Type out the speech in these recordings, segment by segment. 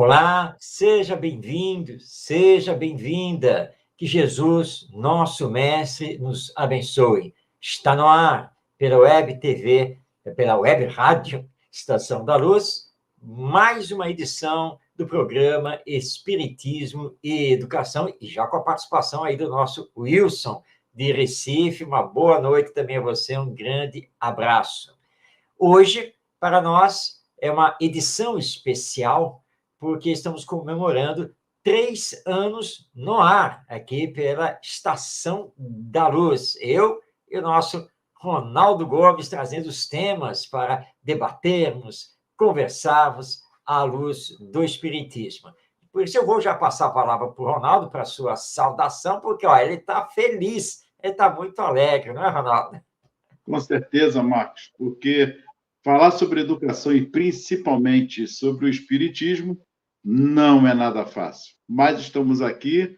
Olá, seja bem-vindo, seja bem-vinda. Que Jesus, nosso Mestre, nos abençoe. Está no ar, pela Web TV, pela Web Rádio Estação da Luz, mais uma edição do programa Espiritismo e Educação, e já com a participação aí do nosso Wilson, de Recife. Uma boa noite também a você, um grande abraço. Hoje, para nós, é uma edição especial, porque estamos comemorando 3 anos no ar, aqui pela Estação da Luz. Eu e o nosso Ronaldo Gomes trazendo os temas para debatermos, conversarmos à luz do Espiritismo. Por isso, eu vou já passar a palavra para o Ronaldo, para a sua saudação, porque ó, ele está feliz, ele está muito alegre, não é, Ronaldo? Com certeza, Marcos, porque falar sobre educação e principalmente sobre o espiritismo não é nada fácil. Mas estamos aqui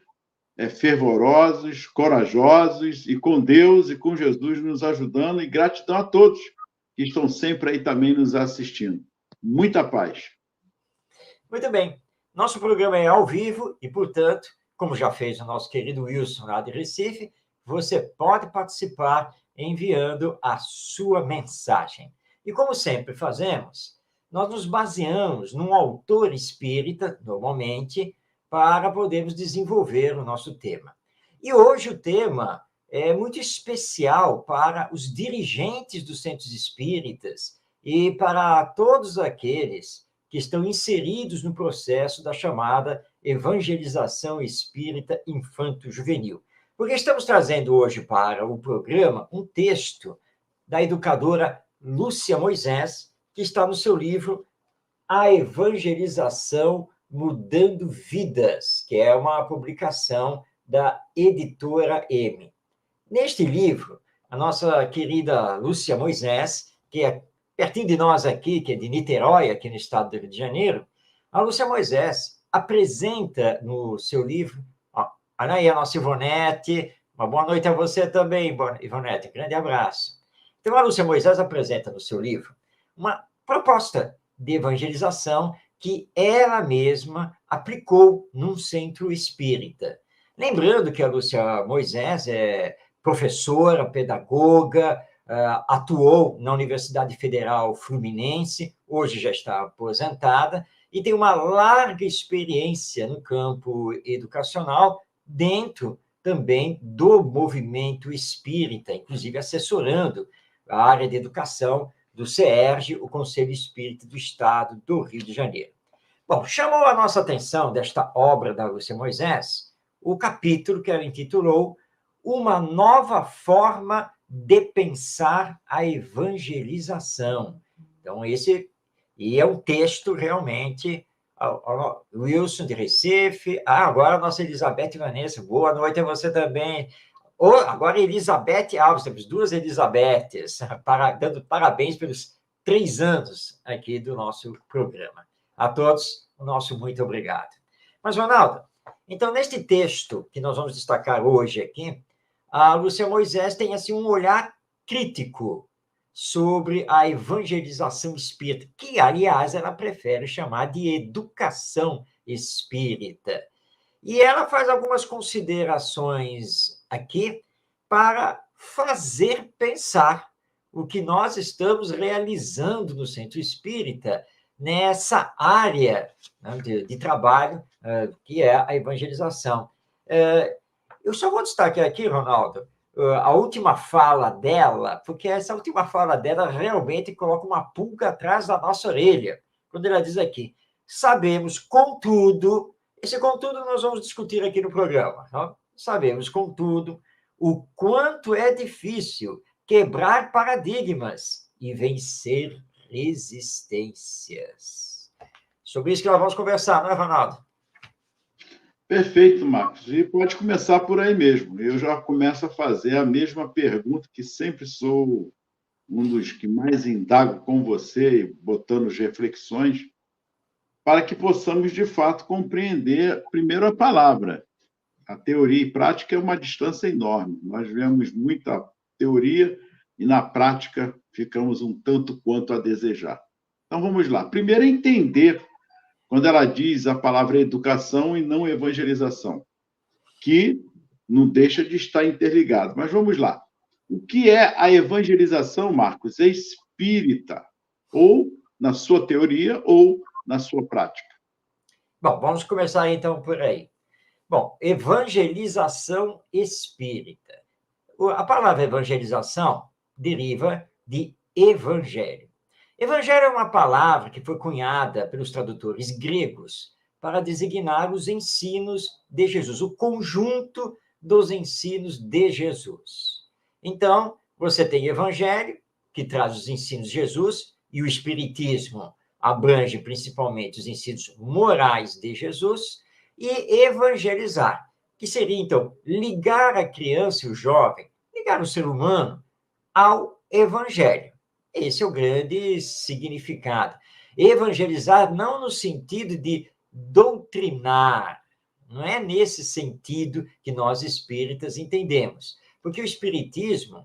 fervorosos, corajosos e com Deus e com Jesus nos ajudando, e gratidão a todos que estão sempre aí também nos assistindo. Muita paz. Muito bem. Nosso programa é ao vivo e, portanto, como já fez o nosso querido Wilson lá de Recife, você pode participar enviando a sua mensagem. E como sempre fazemos, nós nos baseamos num autor espírita, normalmente, para podermos desenvolver o nosso tema. E hoje o tema é muito especial para os dirigentes dos centros espíritas e para todos aqueles que estão inseridos no processo da chamada evangelização espírita infanto-juvenil. Porque estamos trazendo hoje para o programa um texto da educadora Lúcia Moisés, que está no seu livro A Evangelização Mudando Vidas, que é uma publicação da Editora M. Neste livro, a nossa querida Lúcia Moisés, que é pertinho de nós aqui, que é de Niterói, aqui no estado do Rio de Janeiro, a Lúcia Moisés apresenta no seu livro, ó, olha aí a nossa Ivonete, uma boa noite a você também, Ivonete, um grande abraço. Então, a Lúcia Moisés apresenta no seu livro uma proposta de evangelização que ela mesma aplicou num centro espírita. Lembrando que a Lúcia Moisés é professora, pedagoga, atuou na Universidade Federal Fluminense, hoje já está aposentada, e tem uma larga experiência no campo educacional, dentro também do movimento espírita, inclusive assessorando a área de educação do CERJ, o Conselho Espírita do Estado do Rio de Janeiro. Bom, chamou a nossa atenção desta obra da Lúcia Moisés o capítulo que ela intitulou Uma Nova Forma de Pensar a Evangelização. Então, esse é um texto realmente. Wilson de Recife. Agora a nossa Elizabeth Vanessa. Boa noite a você também. Agora Elizabeth Alves, temos 2 Elizabeths, dando parabéns pelos 3 anos aqui do nosso programa. A todos, o nosso muito obrigado. Mas, Ronaldo, então, neste texto que nós vamos destacar hoje aqui, a Lúcia Moisés tem assim, um olhar crítico sobre a evangelização espírita, que, aliás, ela prefere chamar de educação espírita. E ela faz algumas considerações aqui para fazer pensar o que nós estamos realizando no Centro Espírita nessa área, né, de trabalho, que é a evangelização. Eu só vou destacar aqui, Ronaldo, a última fala dela, porque essa última fala dela realmente coloca uma pulga atrás da nossa orelha, quando ela diz aqui: sabemos, contudo, esse contudo nós vamos discutir aqui no programa, não? Sabemos, contudo, o quanto é difícil quebrar paradigmas e vencer resistências. Sobre isso que nós vamos conversar, não é, Ronaldo? Perfeito, Marcos. E pode começar por aí mesmo. Eu já começo a fazer a mesma pergunta, que sempre sou um dos que mais indago com você, botando as reflexões, para que possamos, de fato, compreender primeiro a palavra. A teoria e prática é uma distância enorme. Nós vemos muita teoria e, na prática, ficamos um tanto quanto a desejar. Então, vamos lá. Primeiro, entender quando ela diz a palavra educação e não evangelização, que não deixa de estar interligado. Mas vamos lá. O que é a evangelização, Marcos? É espírita, ou na sua teoria, ou na sua prática. Bom, vamos começar então por aí. Bom, evangelização espírita. A palavra evangelização deriva de evangelho. Evangelho é uma palavra que foi cunhada pelos tradutores gregos para designar os ensinos de Jesus, o conjunto dos ensinos de Jesus. Então, você tem evangelho, que traz os ensinos de Jesus, e o espiritismo abrange principalmente os ensinos morais de Jesus, e evangelizar, que seria, então, ligar a criança e o jovem, ligar o ser humano ao evangelho. Esse é o grande significado. Evangelizar não no sentido de doutrinar, não é nesse sentido que nós espíritas entendemos, porque o espiritismo,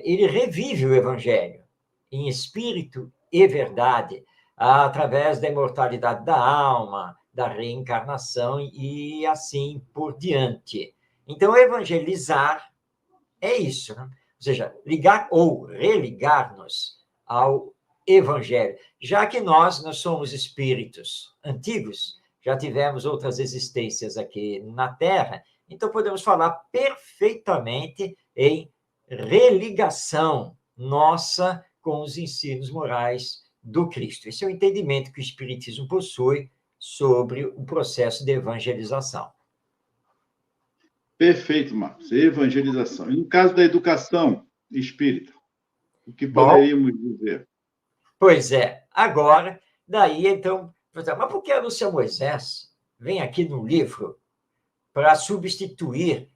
ele revive o evangelho em espírito e verdade, através da imortalidade da alma, da reencarnação e assim por diante. Então, evangelizar é isso, né? Ou seja, ligar ou religar-nos ao Evangelho, já que nós somos espíritos antigos, já tivemos outras existências aqui na Terra, então podemos falar perfeitamente em religação nossa com os ensinos morais do Cristo. Esse é o entendimento que o Espiritismo possui sobre o processo de evangelização. Perfeito, Marcos. Evangelização. E no caso da educação espírita, o que Bom, poderíamos dizer? pois é, agora, daí então, mas por que a Lúcia Moisés vem aqui no livro para substituir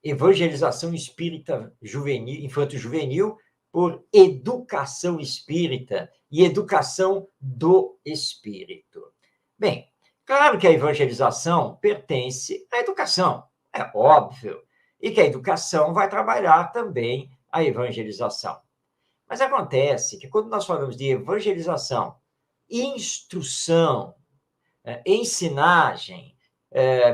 evangelização espírita juvenil, infanto-juvenil por educação espírita e educação do espírito? Bem, claro que a evangelização pertence à educação, é óbvio, e que a educação vai trabalhar também a evangelização. Mas acontece que quando nós falamos de evangelização, instrução, ensinagem,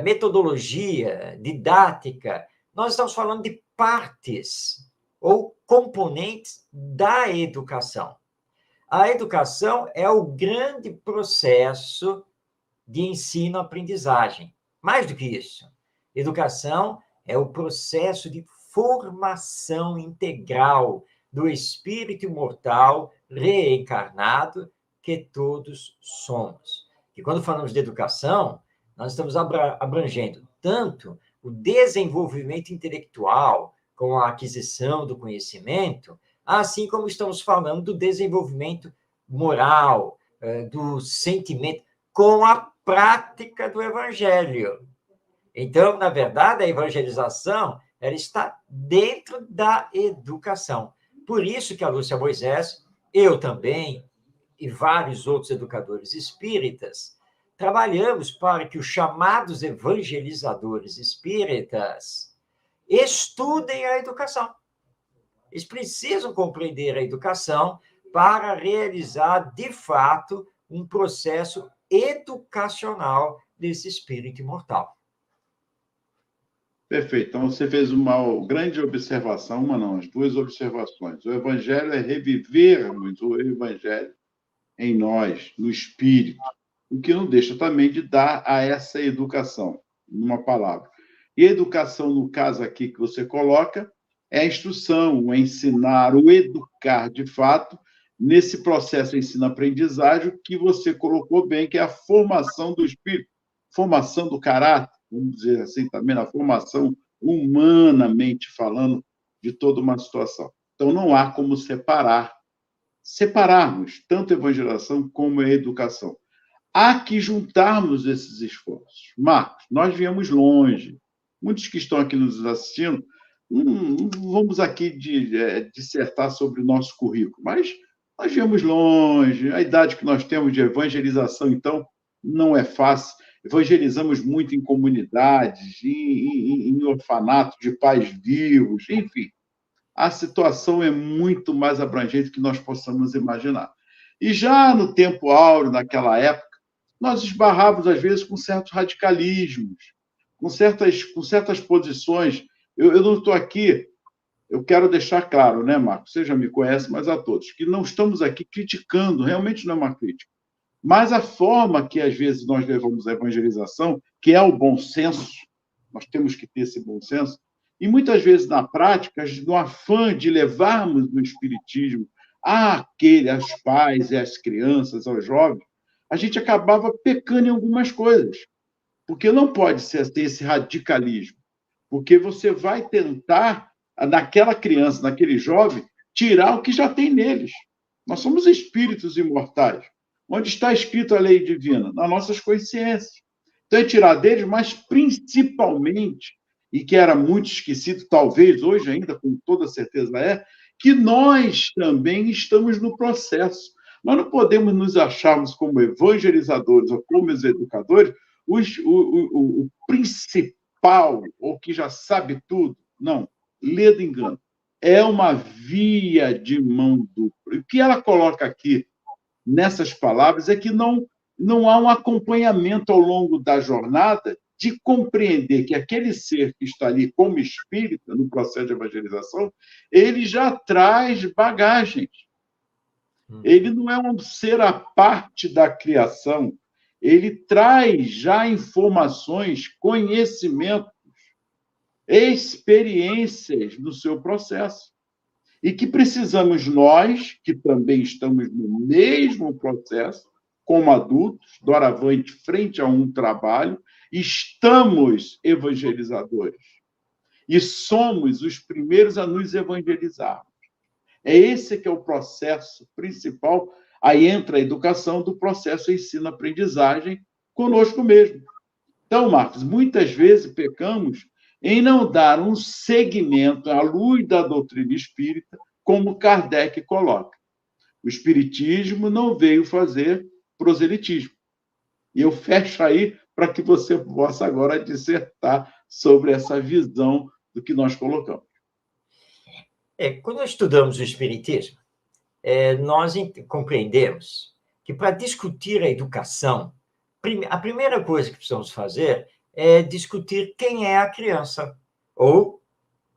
metodologia, didática, nós estamos falando de partes ou componentes da educação. A educação é o grande processo de ensino-aprendizagem. Mais do que isso, educação é o processo de formação integral do espírito imortal reencarnado que todos somos. E quando falamos de educação, nós estamos abrangendo tanto o desenvolvimento intelectual, com a aquisição do conhecimento, assim como estamos falando do desenvolvimento moral, do sentimento, com a prática do evangelho. Então, na verdade, a evangelização ela está dentro da educação. Por isso que a Lúcia Moisés, eu também, e vários outros educadores espíritas, trabalhamos para que os chamados evangelizadores espíritas estudem a educação. Eles precisam compreender a educação para realizar, de fato, um processo educacional desse espírito imortal. Perfeito. Então, você fez uma grande observação, uma não, as duas observações. O evangelho é revivermos o evangelho em nós, no espírito, o que não deixa também de dar a essa educação, numa palavra. E a educação, no caso aqui que você coloca, é a instrução, o ensinar, o educar, de fato, nesse processo de ensino-aprendizagem que você colocou bem, que é a formação do espírito, formação do caráter, vamos dizer assim, também na formação humanamente falando de toda uma situação. Então, não há como separarmos tanto a evangelização como a educação. Há que juntarmos esses esforços. Marcos, nós viemos longe. Muitos que estão aqui nos assistindo, não vamos aqui dissertar sobre o nosso currículo, mas nós viemos longe. A idade que nós temos de evangelização, então, não é fácil. Evangelizamos muito em comunidades, em orfanatos de pais vivos, enfim. A situação é muito mais abrangente do que nós possamos imaginar. E já no tempo áureo, naquela época, nós esbarrávamos, às vezes, com certos radicalismos, com certas posições. Eu não estou aqui, eu quero deixar claro, né, Marcos? Você já me conhece, mas a todos, que não estamos aqui criticando, realmente não é uma crítica. Mas a forma que, às vezes, nós levamos a evangelização, que é o bom senso, nós temos que ter esse bom senso, e muitas vezes, na prática, no afã de levarmos o Espiritismo aos pais e às crianças, aos jovens, a gente acabava pecando em algumas coisas, porque não pode ser ter esse radicalismo, porque você vai tentar, naquela criança, naquele jovem, tirar o que já tem neles. Nós somos espíritos imortais. Onde está escrito a lei divina? Nas nossas consciências. Então, é tirar deles, mas principalmente, e que era muito esquecido, talvez hoje ainda, com toda certeza que nós também estamos no processo. Nós não podemos nos acharmos como evangelizadores ou como educadores o principal, ou que já sabe tudo. Não, lê do engano. É uma via de mão dupla. E o que ela coloca aqui nessas palavras é que não há um acompanhamento ao longo da jornada de compreender que aquele ser que está ali como espírito, no processo de evangelização, ele já traz bagagens. Ele não é um ser à parte da criação, ele traz já informações, conhecimentos, experiências no seu processo. E que precisamos nós, que também estamos no mesmo processo, como adultos, doravante, frente a um trabalho, estamos evangelizadores. E somos os primeiros a nos evangelizar. É esse que é o processo principal. Aí entra a educação do processo ensino-aprendizagem conosco mesmo. Então, Marcos, muitas vezes pecamos em não dar um segmento à luz da doutrina espírita, como Kardec coloca. O espiritismo não veio fazer proselitismo. E eu fecho aí para que você possa agora dissertar sobre essa visão do que nós colocamos. Quando estudamos o Espiritismo, nós compreendemos que, para discutir a educação, a primeira coisa que precisamos fazer é discutir quem é a criança, ou,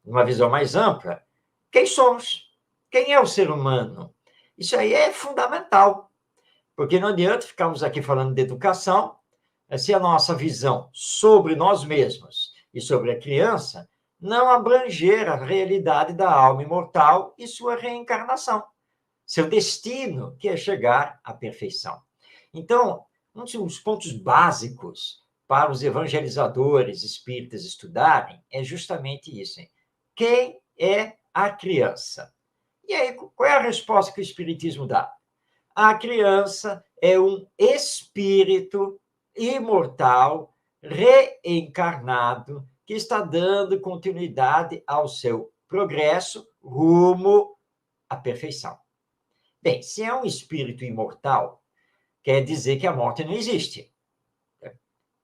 numa visão mais ampla, quem somos, quem é o ser humano. Isso aí é fundamental, porque não adianta ficarmos aqui falando de educação se a nossa visão sobre nós mesmos e sobre a criança não abranger a realidade da alma imortal e sua reencarnação, seu destino, que é chegar à perfeição. Então, um dos pontos básicos para os evangelizadores espíritas estudarem é justamente isso. Quem é a criança? E aí, qual é a resposta que o Espiritismo dá? A criança é um espírito imortal, reencarnado, que está dando continuidade ao seu progresso rumo à perfeição. Bem, se é um espírito imortal, quer dizer que a morte não existe.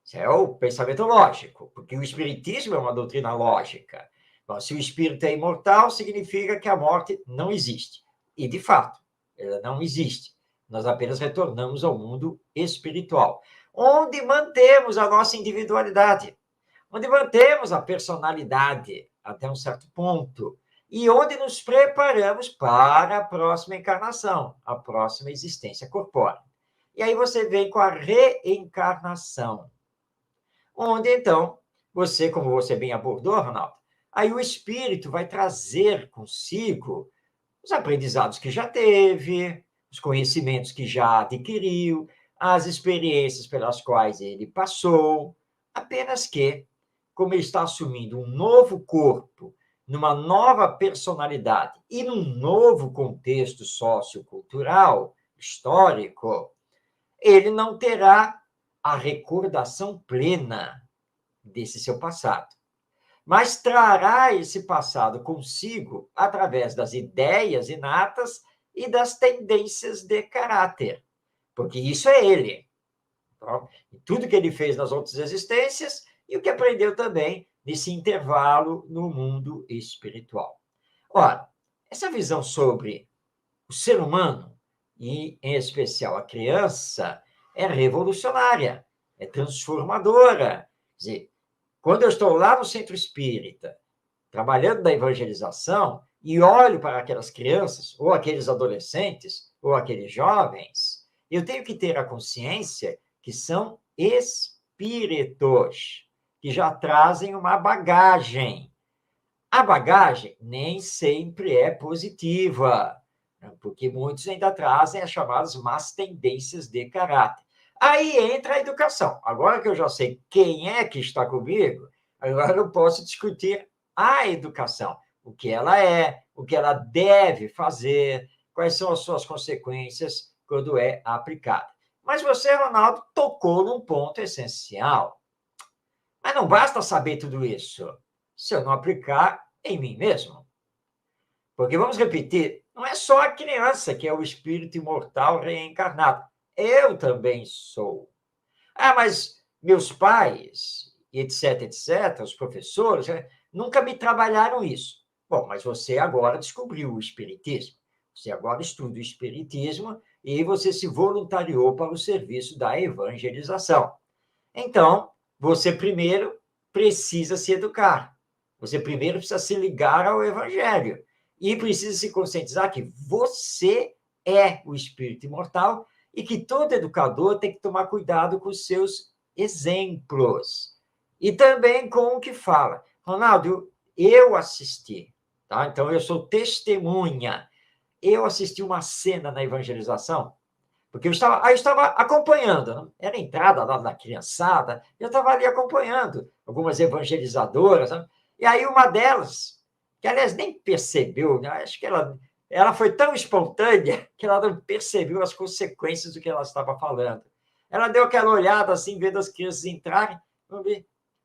Isso é o pensamento lógico, porque o espiritismo é uma doutrina lógica. Bom, se o espírito é imortal, significa que a morte não existe. E, de fato, ela não existe. Nós apenas retornamos ao mundo espiritual, onde mantemos a nossa individualidade, onde mantemos a personalidade até um certo ponto, e onde nos preparamos para a próxima encarnação, a próxima existência corpórea. E aí você vem com a reencarnação, onde, então, você, como você bem abordou, Ronaldo, aí o espírito vai trazer consigo os aprendizados que já teve, os conhecimentos que já adquiriu, as experiências pelas quais ele passou, apenas que, como ele está assumindo um novo corpo, numa nova personalidade e num novo contexto sociocultural, histórico, ele não terá a recordação plena desse seu passado, mas trará esse passado consigo através das ideias inatas e das tendências de caráter, porque isso é ele. Então, tudo que ele fez nas outras existências e o que aprendeu também nesse intervalo no mundo espiritual. Ora, essa visão sobre o ser humano, e em especial a criança, é revolucionária, é transformadora. Quer dizer, quando eu estou lá no centro espírita, trabalhando na evangelização, e olho para aquelas crianças, ou aqueles adolescentes, ou aqueles jovens, eu tenho que ter a consciência que são espíritos, que já trazem uma bagagem. A bagagem nem sempre é positiva, porque muitos ainda trazem as chamadas más tendências de caráter. Aí entra a educação. Agora que eu já sei quem é que está comigo, agora eu posso discutir a educação, o que ela é, o que ela deve fazer, quais são as suas consequências quando é aplicada. Mas você, Ronaldo, tocou num ponto essencial. Mas não basta saber tudo isso se eu não aplicar em mim mesmo. Porque, vamos repetir, não é só a criança que é o espírito imortal reencarnado. Eu também sou. Ah, mas meus pais, etc., etc., os professores, nunca me trabalharam isso. Bom, mas você agora descobriu o espiritismo. Você agora estuda o espiritismo e você se voluntariou para o serviço da evangelização. Então, você primeiro precisa se educar. Você primeiro precisa se ligar ao evangelho. E precisa se conscientizar que você é o espírito imortal e que todo educador tem que tomar cuidado com os seus exemplos. E também com o que fala. Ronaldo, eu assisti, tá? Então eu sou testemunha. Eu assisti uma cena na evangelização, porque eu estava acompanhando, né? Era a entrada lá da criançada, eu estava ali acompanhando algumas evangelizadoras, né? E aí uma delas, que aliás nem percebeu, né? Acho que ela foi tão espontânea que ela não percebeu as consequências do que ela estava falando. Ela deu aquela olhada assim, vendo as crianças entrarem,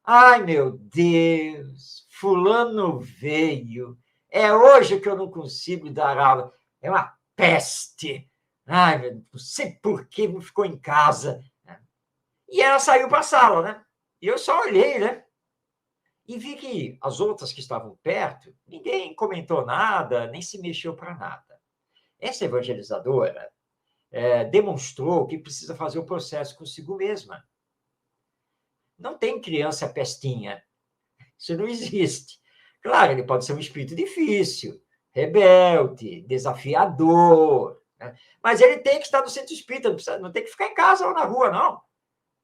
ai, meu Deus, fulano veio, é hoje que eu não consigo dar aula, é uma peste. Ai, não sei por que não ficou em casa. E ela saiu para a sala, né? E eu só olhei, né? E vi que as outras que estavam perto, ninguém comentou nada, nem se mexeu para nada. Essa evangelizadora demonstrou que precisa fazer o processo consigo mesma. Não tem criança pestinha. Isso não existe. Claro, ele pode ser um espírito difícil, rebelde, desafiador, né? Mas ele tem que estar no centro espírita, não tem que ficar em casa ou na rua, não.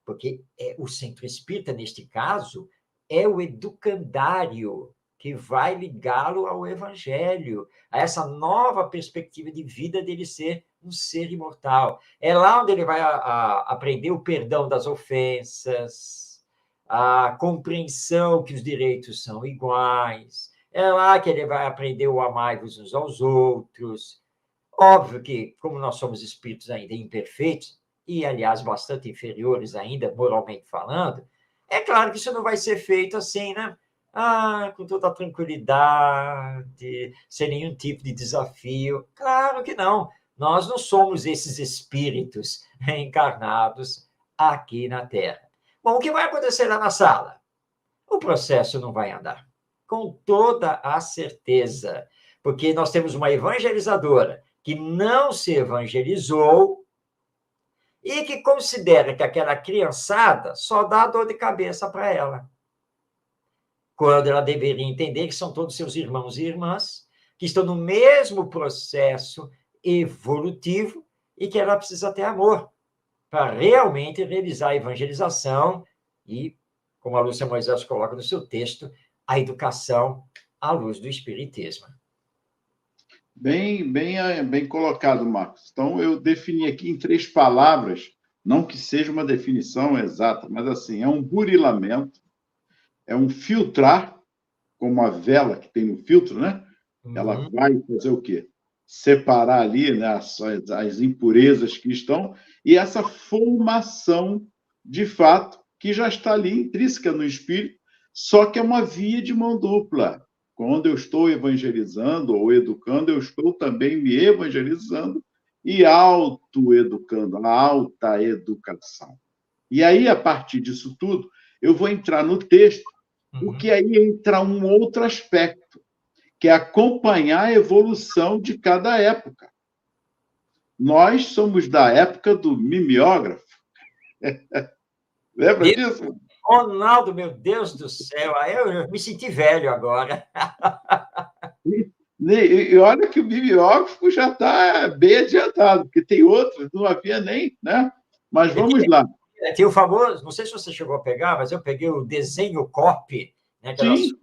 Porque o centro espírita, neste caso, é o educandário que vai ligá-lo ao evangelho, a essa nova perspectiva de vida dele ser um ser imortal. É lá onde ele vai aprender o perdão das ofensas, a compreensão que os direitos são iguais. É lá que ele vai aprender o amai-vos uns aos outros. Óbvio que, como nós somos espíritos ainda imperfeitos, e, aliás, bastante inferiores ainda, moralmente falando, é claro que isso não vai ser feito assim, né? Com toda a tranquilidade, sem nenhum tipo de desafio. Claro que não. Nós não somos esses espíritos encarnados aqui na Terra. Bom, o que vai acontecer lá na sala? O processo não vai andar, com toda a certeza, porque nós temos uma evangelizadora que não se evangelizou e que considera que aquela criançada só dá dor de cabeça para ela, quando ela deveria entender que são todos seus irmãos e irmãs, que estão no mesmo processo evolutivo e que ela precisa ter amor para realmente realizar a evangelização e, como a Lúcia Moisés coloca no seu texto, a educação à luz do Espiritismo. Bem colocado, Marcos. Então, eu defini aqui em 3 palavras, não que seja uma definição exata, mas assim, é um burilamento, é um filtrar, como a vela que tem no filtro, né? Ela vai fazer o quê? Separar ali, né, as impurezas que estão, e essa formação, de fato, que já está ali intrínseca no espírito, só que é uma via de mão dupla. Quando eu estou evangelizando ou educando, eu estou também me evangelizando e autoeducando, a alta educação. E aí, a partir disso tudo, eu vou entrar no texto, o que aí entra um outro aspecto, que é acompanhar a evolução de cada época. Nós somos da época do mimeógrafo, Lembra disso? Ronaldo, meu Deus do céu, aí eu me senti velho agora. E olha que o bibliógrafo já está bem adiantado, porque tem outros, não havia nem, né? Mas vamos lá. Tinha o famoso, não sei se você chegou a pegar, mas eu peguei o desenho copy, né, aquelas Sim,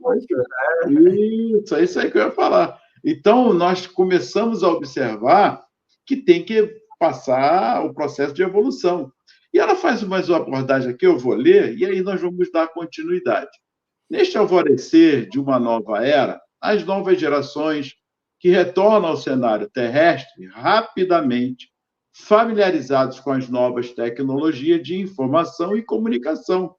isso aí que eu ia falar. Então, nós começamos a observar que tem que passar o processo de evolução. E ela faz mais uma abordagem aqui, eu vou ler, e aí nós vamos dar continuidade. Neste alvorecer de uma nova era, as novas gerações que retornam ao cenário terrestre rapidamente, familiarizados com as novas tecnologias de informação e comunicação,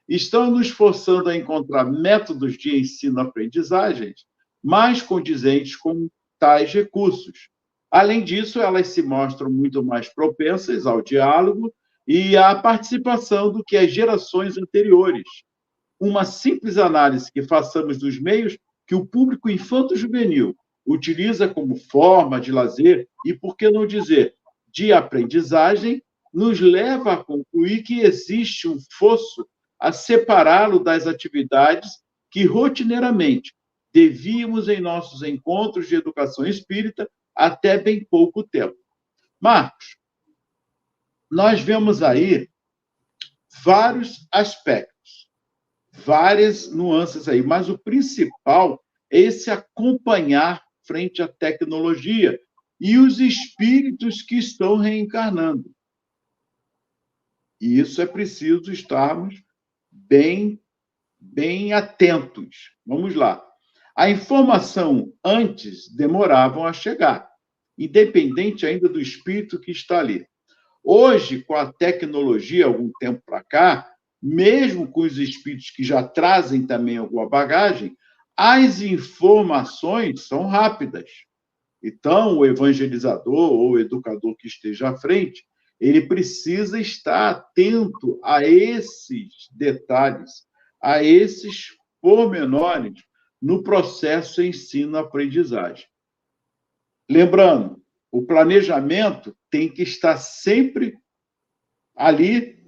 estão nos forçando a encontrar métodos de ensino-aprendizagens mais condizentes com tais recursos. Além disso, elas se mostram muito mais propensas ao diálogo e à participação do que as gerações anteriores. Uma simples análise que façamos dos meios que o público infanto-juvenil utiliza como forma de lazer e, por que não dizer, de aprendizagem, nos leva a concluir que existe um fosso a separá-lo das atividades que rotineiramente devíamos em nossos encontros de educação espírita até bem pouco tempo. Marcos, nós vemos aí vários aspectos, várias nuances aí, mas o principal é esse acompanhar frente à tecnologia e os espíritos que estão reencarnando. E isso é preciso estarmos bem atentos. Vamos lá. A informação antes demoravam a chegar, independente ainda do espírito que está ali. Hoje, com a tecnologia, algum tempo para cá, mesmo com os espíritos que já trazem também alguma bagagem, as informações são rápidas. Então, o evangelizador ou o educador que esteja à frente, ele precisa estar atento a esses detalhes, a esses pormenores no processo ensino-aprendizagem. Lembrando, o planejamento tem que estar sempre ali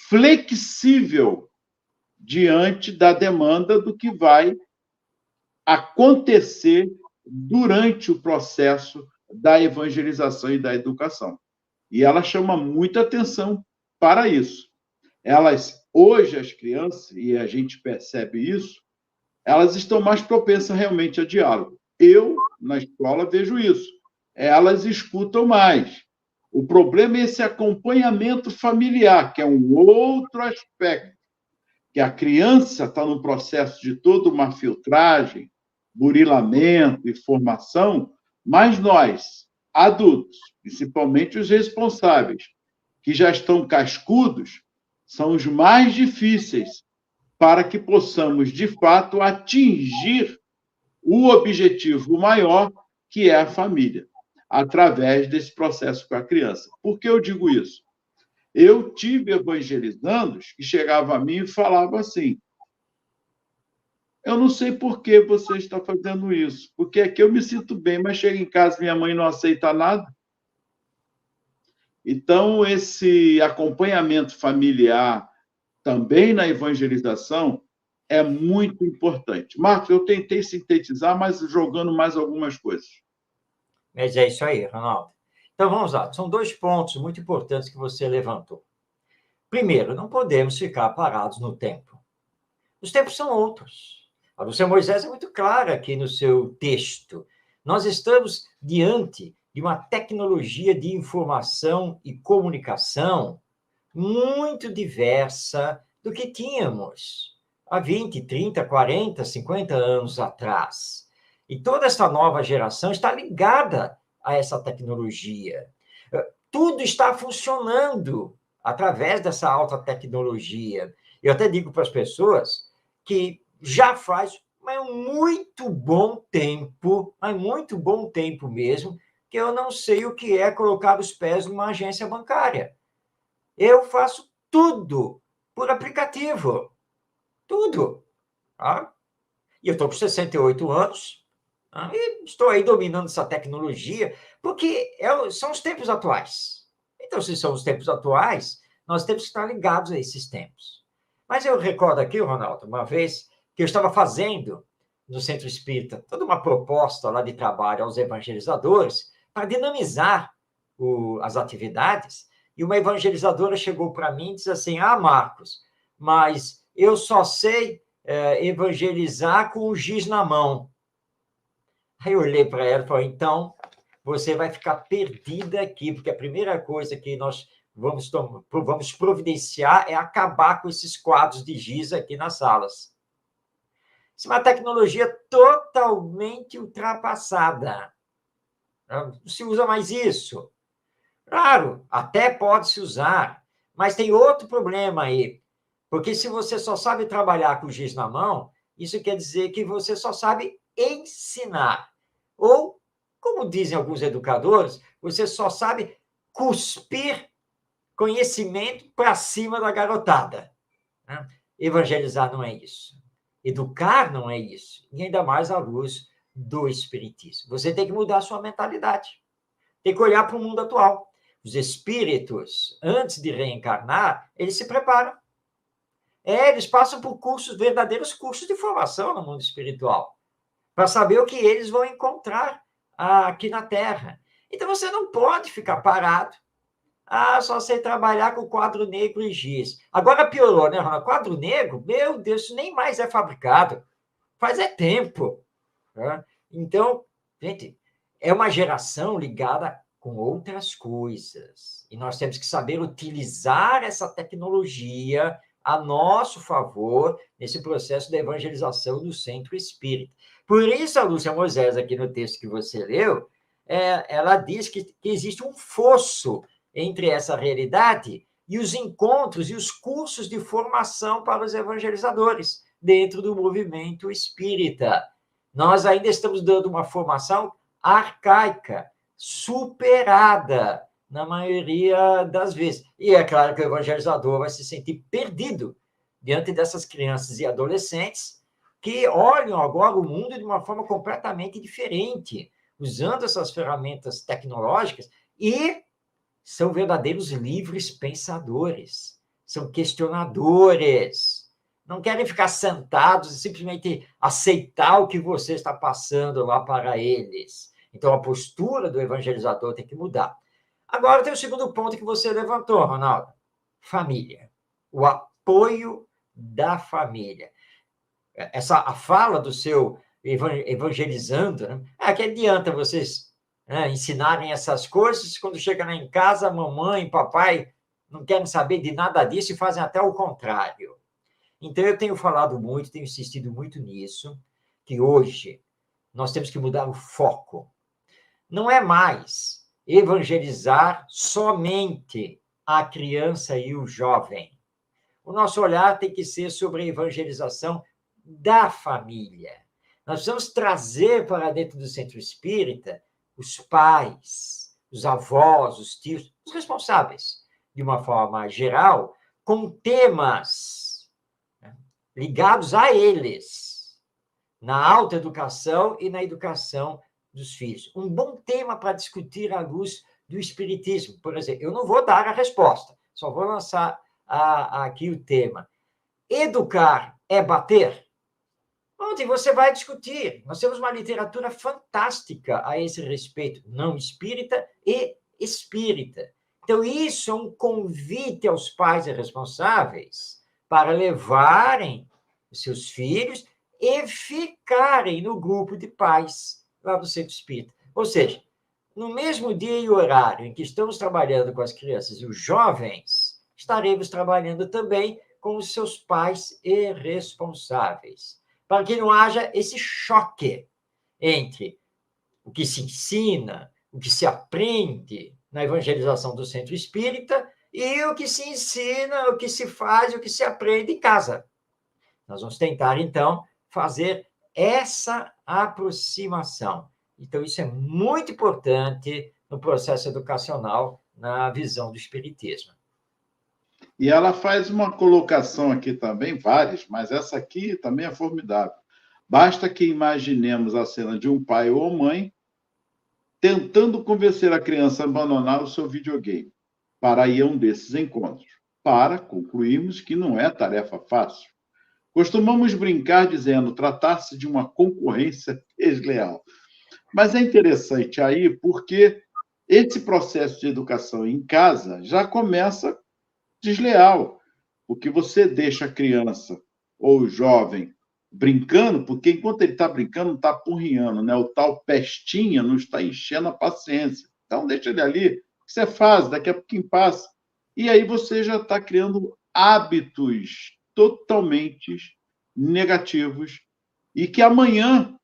flexível diante da demanda do que vai acontecer durante o processo da evangelização e da educação. E ela chama muita atenção para isso. Hoje, as crianças, e a gente percebe isso, elas estão mais propensas realmente a diálogo. Eu, na escola, vejo isso. Elas escutam mais. O problema é esse acompanhamento familiar, que é um outro aspecto, que a criança está no processo de toda uma filtragem, burilamento e formação, mas nós, adultos, principalmente os responsáveis, que já estão cascudos, são os mais difíceis para que possamos, de fato, atingir o objetivo maior, que é a família, através desse processo com a criança. Por que eu digo isso? Eu tive evangelizandos que chegavam a mim e falavam assim: eu não sei por que você está fazendo isso, porque aqui eu me sinto bem, mas chego em casa e minha mãe não aceita nada. Então, esse acompanhamento familiar também na evangelização é muito importante. Marcos, eu tentei sintetizar, mas jogando mais algumas coisas. Mas é isso aí, Ronaldo. Então, vamos lá. São 2 pontos muito importantes que você levantou. Primeiro, não podemos ficar parados no tempo. Os tempos são outros. A do seu Moisés é muito clara aqui no seu texto. Nós estamos diante de uma tecnologia de informação e comunicação muito diversa do que tínhamos há 20, 30, 40, 50 anos atrás. E toda essa nova geração está ligada a essa tecnologia. Tudo está funcionando através dessa alta tecnologia. Eu até digo para as pessoas que já faz muito bom tempo, mas muito bom tempo mesmo, que eu não sei o que é colocar os pés numa agência bancária. Eu faço tudo por aplicativo. Tudo. Tá? E eu estou com 68 anos, tá? E estou aí dominando essa tecnologia, porque são os tempos atuais. Então, se são os tempos atuais, Nós temos que estar ligados a esses tempos. Mas eu recordo aqui, Ronaldo, uma vez que eu estava fazendo no Centro Espírita toda uma proposta lá de trabalho aos evangelizadores para dinamizar as atividades, e uma evangelizadora chegou para mim e disse assim: Marcos, mas eu só sei evangelizar com o giz na mão. Aí eu olhei para ela e falei: então, você vai ficar perdida aqui, porque a primeira coisa que nós vamos providenciar é acabar com esses quadros de giz aqui nas salas. Isso é uma tecnologia totalmente ultrapassada. Não se usa mais isso. Claro, até pode se usar, mas tem outro problema aí. Porque se você só sabe trabalhar com giz na mão, isso quer dizer que você só sabe ensinar. Ou, como dizem alguns educadores, você só sabe cuspir conhecimento para cima da garotada. Evangelizar não é isso. Educar não é isso. E ainda mais à luz do Espiritismo. Você tem que mudar a sua mentalidade. Tem que olhar para o mundo atual. Os espíritos, antes de reencarnar, eles se preparam. Eles passam por verdadeiros cursos de formação no mundo espiritual, para saber o que eles vão encontrar aqui na Terra. Então, você não pode ficar parado. Só sei trabalhar com quadro negro e giz. Agora piorou, né, Ronaldo? Quadro negro, meu Deus, isso nem mais é fabricado. Faz tempo. Né? Então, gente, é uma geração ligada com outras coisas. E nós temos que saber utilizar essa tecnologia a nosso favor nesse processo de evangelização do Centro Espírita. Por isso, a Lúcia Moisés, aqui no texto que você leu, ela diz que existe um fosso entre essa realidade e os encontros e os cursos de formação para os evangelizadores dentro do movimento espírita. Nós ainda estamos dando uma formação arcaica, superada, na maioria das vezes. E é claro que o evangelizador vai se sentir perdido diante dessas crianças e adolescentes que olham agora o mundo de uma forma completamente diferente, usando essas ferramentas tecnológicas e são verdadeiros livres pensadores, são questionadores, não querem ficar sentados e simplesmente aceitar o que você está passando lá para eles. Então, a postura do evangelizador tem que mudar. Agora, tem o segundo ponto que você levantou, Ronaldo. Família. O apoio da família. A fala do seu evangelizando, né? Que adianta vocês ensinarem essas coisas quando chega lá em casa, a mamãe e papai não querem saber de nada disso e fazem até o contrário. Então, eu tenho falado muito, tenho insistido muito nisso, que hoje nós temos que mudar o foco. Não é mais evangelizar somente a criança e o jovem. O nosso olhar tem que ser sobre a evangelização da família. Nós precisamos trazer para dentro do Centro Espírita os pais, os avós, os tios, os responsáveis, de uma forma geral, com temas ligados a eles, na autoeducação e na educação dos filhos. Um bom tema para discutir à luz do Espiritismo. Por exemplo, eu não vou dar a resposta, só vou lançar aqui o tema. Educar é bater? Onde você vai discutir. Nós temos uma literatura fantástica a esse respeito, não espírita e espírita. Então, isso é um convite aos pais e responsáveis para levarem os seus filhos e ficarem no grupo de pais lá do Centro Espírita. Ou seja, no mesmo dia e horário em que estamos trabalhando com as crianças e os jovens, estaremos trabalhando também com os seus pais e responsáveis, para que não haja esse choque entre o que se ensina, o que se aprende na evangelização do Centro Espírita e o que se ensina, o que se faz, o que se aprende em casa. Nós vamos tentar, então, fazer essa aproximação. Então, isso é muito importante no processo educacional, na visão do Espiritismo. E ela faz uma colocação aqui também, várias, mas essa aqui também é formidável. Basta que imaginemos a cena de um pai ou mãe tentando convencer a criança a abandonar o seu videogame para ir a um desses encontros. para concluirmos que não é tarefa fácil. Costumamos brincar dizendo tratar-se de uma concorrência desleal. Mas é interessante aí porque esse processo de educação em casa já começa desleal, porque você deixa a criança ou o jovem brincando, porque enquanto ele está brincando, não está apurrinhando, né? O tal pestinha não está enchendo a paciência. Então, deixa ele ali, isso é fase, daqui a pouquinho passa. E aí você já está criando hábitos totalmente negativos e que amanhã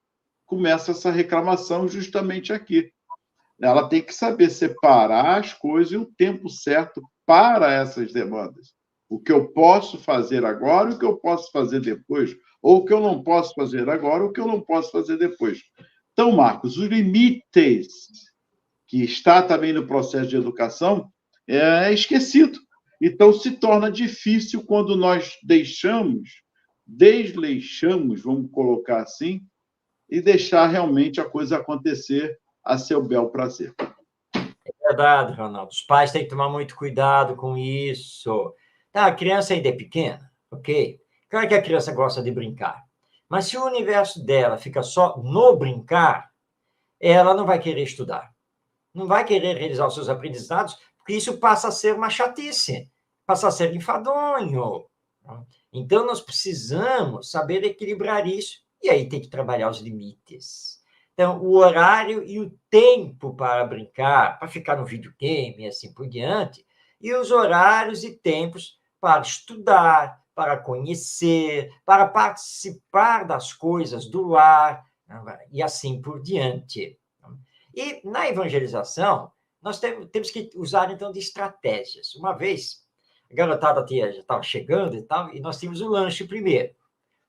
começa essa reclamação justamente aqui. Ela tem que saber separar as coisas e o tempo certo para essas demandas. O que eu posso fazer agora, o que eu posso fazer depois, ou o que eu não posso fazer agora, o que eu não posso fazer depois. Então, Marcos, os limites que está também no processo de educação é esquecido. Então, se torna difícil quando nós desleixamos, vamos colocar assim, e deixar realmente a coisa acontecer a seu bel prazer. É verdade, Ronaldo. Os pais têm que tomar muito cuidado com isso. Tá, a criança ainda é pequena, ok? Claro que a criança gosta de brincar. Mas se o universo dela fica só no brincar, ela não vai querer estudar. Não vai querer realizar os seus aprendizados, porque isso passa a ser uma chatice, passa a ser enfadonho. Então, nós precisamos saber equilibrar isso, e aí tem que trabalhar os limites. Então, o horário e o tempo para brincar, para ficar no videogame e assim por diante, e os horários e tempos para estudar, para conhecer, para participar das coisas do lar, e assim por diante. E na evangelização, nós temos que usar, então, de estratégias. Uma vez, a garotada já estava chegando e tal, e nós tínhamos o lanche primeiro.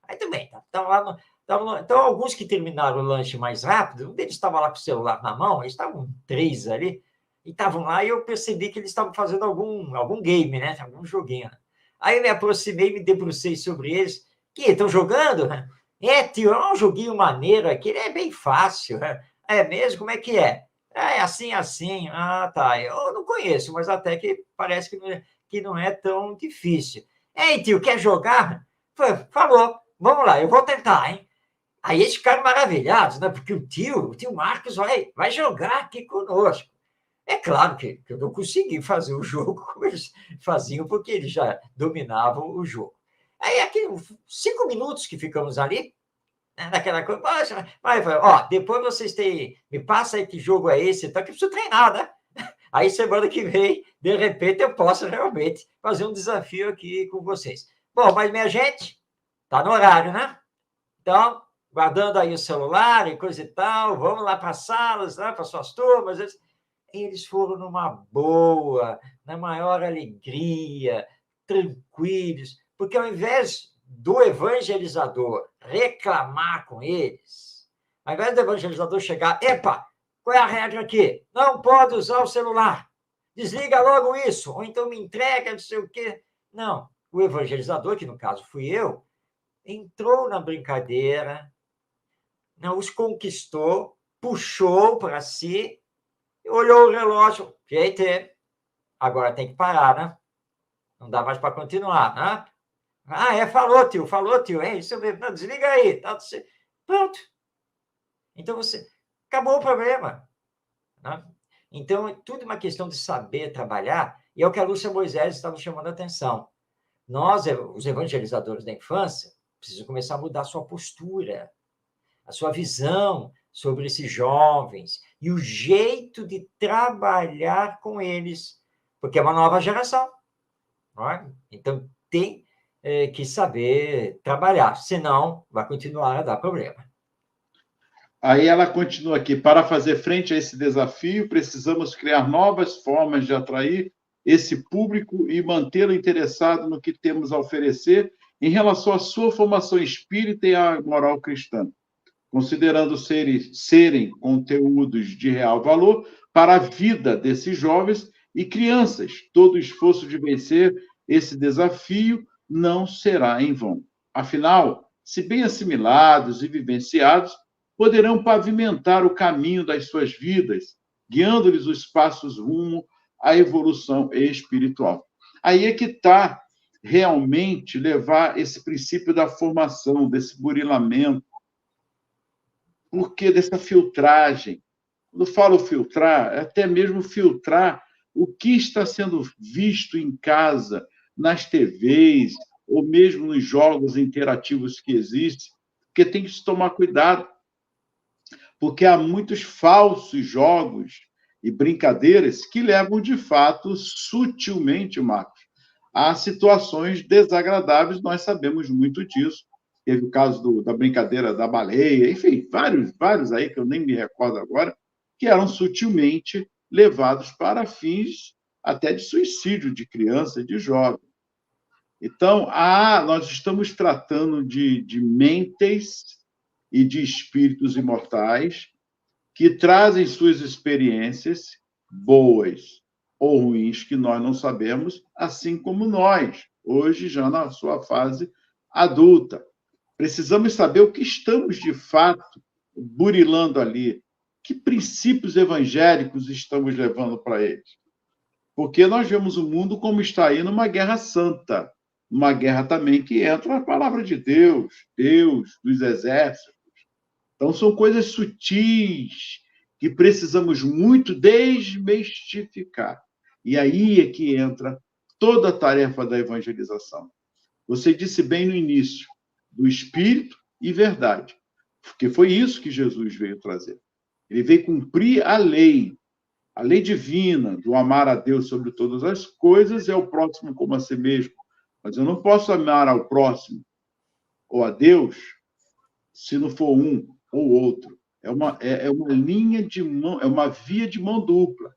Aí também, então, alguns que terminaram o lanche mais rápido, um deles estava lá com o celular na mão, eles estavam 3 ali, e estavam lá, e eu percebi que eles estavam fazendo algum game, né? Algum joguinho. Aí eu me aproximei, me debrucei sobre eles. Que estão jogando? É, tio, é um joguinho maneiro aqui, ele é bem fácil. É mesmo? Como é que é? É assim, assim. Ah, tá. Eu não conheço, mas até que parece que não é tão difícil. Ei, tio, quer jogar? Falou. Vamos lá, eu vou tentar, hein? Aí eles ficaram maravilhados, né? Porque o tio Marcos vai jogar aqui conosco. É claro que eu não consegui fazer o jogo como eles faziam, porque eles já dominavam o jogo. Aí, aqueles 5 minutos que ficamos ali, né, naquela coisa, depois vocês me passa aí que jogo é esse, então que eu preciso treinar, né? Aí, semana que vem, de repente, eu posso realmente fazer um desafio aqui com vocês. Bom, mas, minha gente, tá no horário, né? Então, guardando aí o celular e coisa e tal, vamos lá para as salas, né, para suas turmas. Eles foram numa boa, na maior alegria, tranquilos, porque ao invés do evangelizador reclamar com eles, ao invés do evangelizador chegar, epa, qual é a regra aqui? Não pode usar o celular, desliga logo isso, ou então me entrega, não sei o quê. Não, o evangelizador, que no caso fui eu, entrou na brincadeira, não os conquistou, puxou para si, olhou o relógio, gente, agora tem que parar, né? Não dá mais para continuar, né? Ah, falou, tio, é isso mesmo, não, desliga aí. Tá, pronto. Então, acabou o problema. Né? Então, é tudo uma questão de saber trabalhar, e é o que a Lúcia Moisés está nos chamando a atenção. Nós, os evangelizadores da infância, precisamos começar a mudar a sua postura, a sua visão sobre esses jovens e o jeito de trabalhar com eles, porque é uma nova geração. Não é? Então, tem que saber trabalhar, senão vai continuar a dar problema. Aí ela continua aqui. Para fazer frente a esse desafio, precisamos criar novas formas de atrair esse público e mantê-lo interessado no que temos a oferecer em relação à sua formação espírita e à moral cristã, considerando serem conteúdos de real valor para a vida desses jovens e crianças. Todo o esforço de vencer esse desafio não será em vão. Afinal, se bem assimilados e vivenciados, poderão pavimentar o caminho das suas vidas, guiando-lhes os passos rumo à evolução espiritual. Aí é que está realmente levar esse princípio da formação, desse burilamento, porque dessa filtragem. Quando eu falo filtrar, é até mesmo filtrar o que está sendo visto em casa, nas TVs, ou mesmo nos jogos interativos que existem, porque tem que se tomar cuidado, porque há muitos falsos jogos e brincadeiras que levam, de fato, sutilmente, Marcos, a situações desagradáveis, nós sabemos muito disso. Teve o caso da brincadeira da baleia, enfim, vários aí que eu nem me recordo agora, que eram sutilmente levados para fins até de suicídio de criança e de jovem. Então, nós estamos tratando de mentes e de espíritos imortais que trazem suas experiências boas ou ruins que nós não sabemos, assim como nós, hoje já na sua fase adulta. Precisamos saber o que estamos, de fato, burilando ali, que princípios evangélicos estamos levando para eles. Porque nós vemos o mundo como está aí numa guerra santa, uma guerra também que entra a palavra de Deus, Deus dos exércitos. Então, são coisas sutis que precisamos muito desmistificar. E aí é que entra toda a tarefa da evangelização. Você disse bem no início, do espírito e verdade, porque foi isso que Jesus veio trazer. Ele veio cumprir a lei divina do amar a Deus sobre todas as coisas e ao próximo como a si mesmo. Mas eu não posso amar ao próximo ou a Deus se não for um ou outro. É uma linha de mão, é uma via de mão dupla.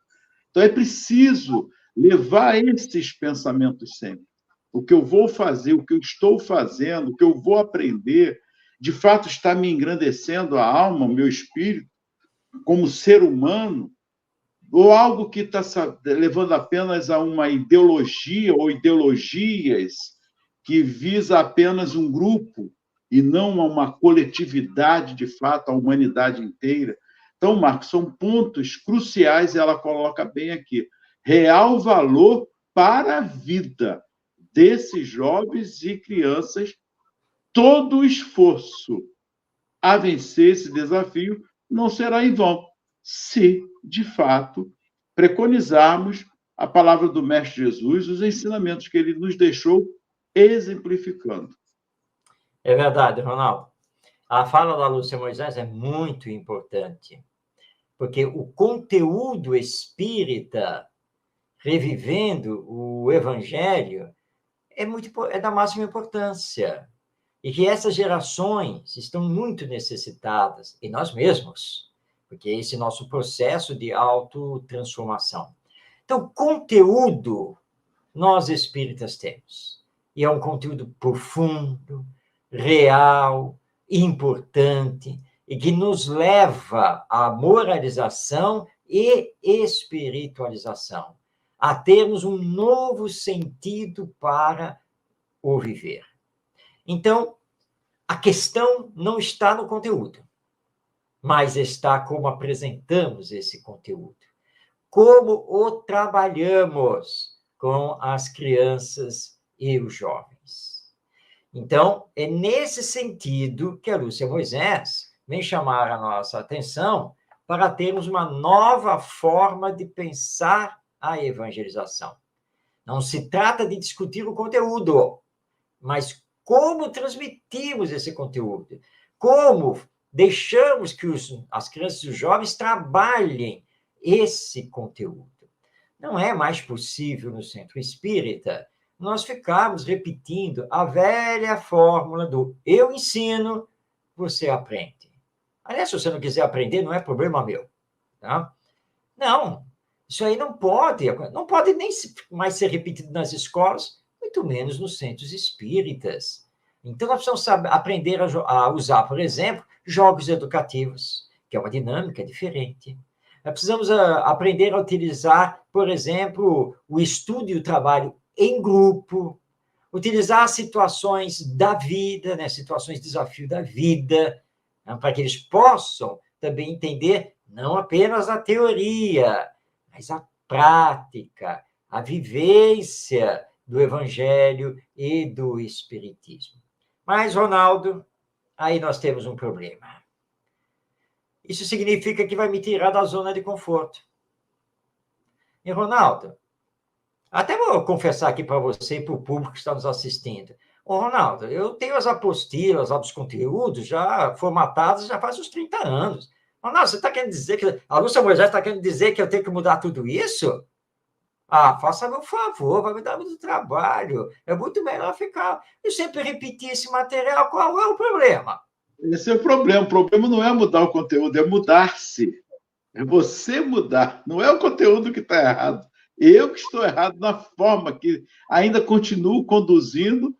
Então, é preciso levar esses pensamentos sempre. O que eu vou fazer, o que eu estou fazendo, o que eu vou aprender, de fato está me engrandecendo a alma, o meu espírito, como ser humano, ou algo que está levando apenas a uma ideologia ou ideologias que visa apenas um grupo e não a uma coletividade, de fato, a humanidade inteira. Então, Marcos, são pontos cruciais, e ela coloca bem aqui. Real valor para a vida desses jovens e crianças, todo o esforço a vencer esse desafio não será em vão, se, de fato, preconizarmos a palavra do Mestre Jesus, os ensinamentos que ele nos deixou exemplificando. É verdade, Ronaldo. A fala da Lúcia Moisés é muito importante, porque o conteúdo espírita, revivendo o Evangelho, é da máxima importância. E que essas gerações estão muito necessitadas, e nós mesmos, porque é esse nosso processo de autotransformação. Então, conteúdo nós espíritas temos. E é um conteúdo profundo, real, importante, e que nos leva à moralização e espiritualização, a termos um novo sentido para o viver. Então, a questão não está no conteúdo, mas está como apresentamos esse conteúdo, como o trabalhamos com as crianças e os jovens. Então, é nesse sentido que a Lúcia Moisés vem chamar a nossa atenção para termos uma nova forma de pensar a evangelização. Não se trata de discutir o conteúdo, mas como transmitimos esse conteúdo, como deixamos que as crianças e os jovens trabalhem esse conteúdo. Não é mais possível no centro espírita nós ficarmos repetindo a velha fórmula do eu ensino, você aprende. Aliás, se você não quiser aprender, não é problema meu. Tá? Não, isso aí não pode nem mais ser repetido nas escolas, muito menos nos centros espíritas. Então, nós precisamos aprender a usar, por exemplo, jogos educativos, que é uma dinâmica diferente. Nós precisamos aprender a utilizar, por exemplo, o estudo e o trabalho em grupo, utilizar situações da vida, né, situações de desafio da vida, né, para que eles possam também entender não apenas a teoria, mas a prática, a vivência do Evangelho e do Espiritismo. Mas, Ronaldo, aí nós temos um problema. Isso significa que vai me tirar da zona de conforto. E, Ronaldo, até vou confessar aqui para você e para o público que está nos assistindo. Ô, Ronaldo, eu tenho as apostilas, os conteúdos já formatados já faz uns 30 anos. Ronaldo, você está querendo dizer que... A Lúcia Moisés está querendo dizer que eu tenho que mudar tudo isso? Ah, faça meu favor, vai me dar muito trabalho. É muito melhor ficar... Eu sempre repetir esse material, qual é o problema? Esse é o problema. O problema não é mudar o conteúdo, é mudar-se. É você mudar. Não é o conteúdo que está errado. Eu que estou errado na forma que ainda continuo conduzindo,